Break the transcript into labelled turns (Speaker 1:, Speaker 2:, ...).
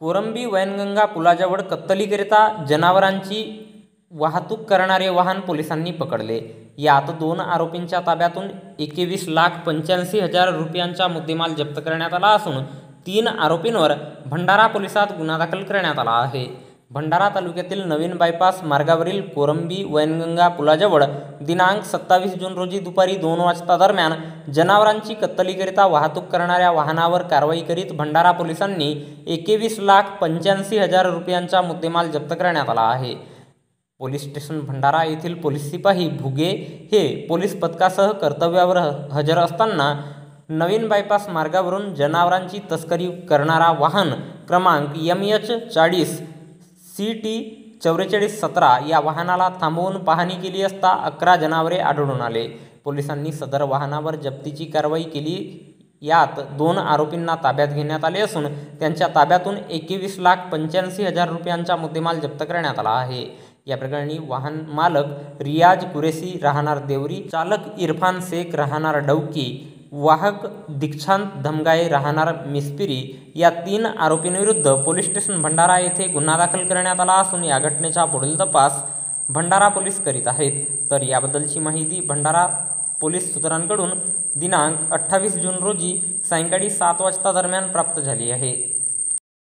Speaker 1: कोरंबी वैनगंगा पुलाजवळ कत्तलीकरिता जनावरांची वाहतूक करणारे वाहन पोलिसांनी पकडले. यात 2 आरोपींच्या ताब्यातून 21,85,000 रुपयांचा मुद्देमाल जप्त करण्यात आला असून 3 आरोपींवर भंडारा पोलिसात गुन्हा दाखल करण्यात आला आहे. भंडारा तालुक्यातील नवीन बायपास मार्गावरील कोरंबी वैनगंगा पुलाजवळ दिनांक 27 जून रोजी दुपारी 2 वाजता दरम्यान जनावरांची कत्तलीकरिता वाहतूक करणाऱ्या वाहनावर कारवाई करीत भंडारा पोलिसांनी 21,85,000 रुपयांचा मुद्देमाल जप्त करण्यात आला आहे. पोलीस स्टेशन भंडारा येथील पोलीस सिपाही भुगे हे पोलीस पथकासह कर्तव्यावर हजर असताना नवीन बायपास मार्गावरून जनावरांची तस्करी करणारा वाहन क्रमांक MH40 CT 4417 या वाहनाला थांबवून पाहणी केली असता 11 जनावरे आढळून आले. पोलिसांनी सदर वाहनावर जप्तीची कारवाई केली. यात 2 आरोपींना ताब्यात घेण्यात आले असून त्यांच्या ताब्यातून 21,85,000 रुपयांचा मुद्देमाल जप्त करण्यात आला आहे. या प्रकरणी वाहन मालक रियाज कुरेशी राहणार देवरी, चालक इरफान शेख राहणार डौकी, वाहक दीक्षांत धमगाये राहणार मिसपिरी या 3 आरोपींविरुद्ध पोलीस स्टेशन भंडारा येथे गुन्हा दाखल करण्यात आला असून या घटनेचा पुढील तपास भंडारा पोलीस करीत आहेत. तर याबद्दलची माहिती भंडारा पोलीस सूत्रांकडून दिनांक 28 जून रोजी सायंकाळी 7 वाजता दरम्यान प्राप्त झाली आहे.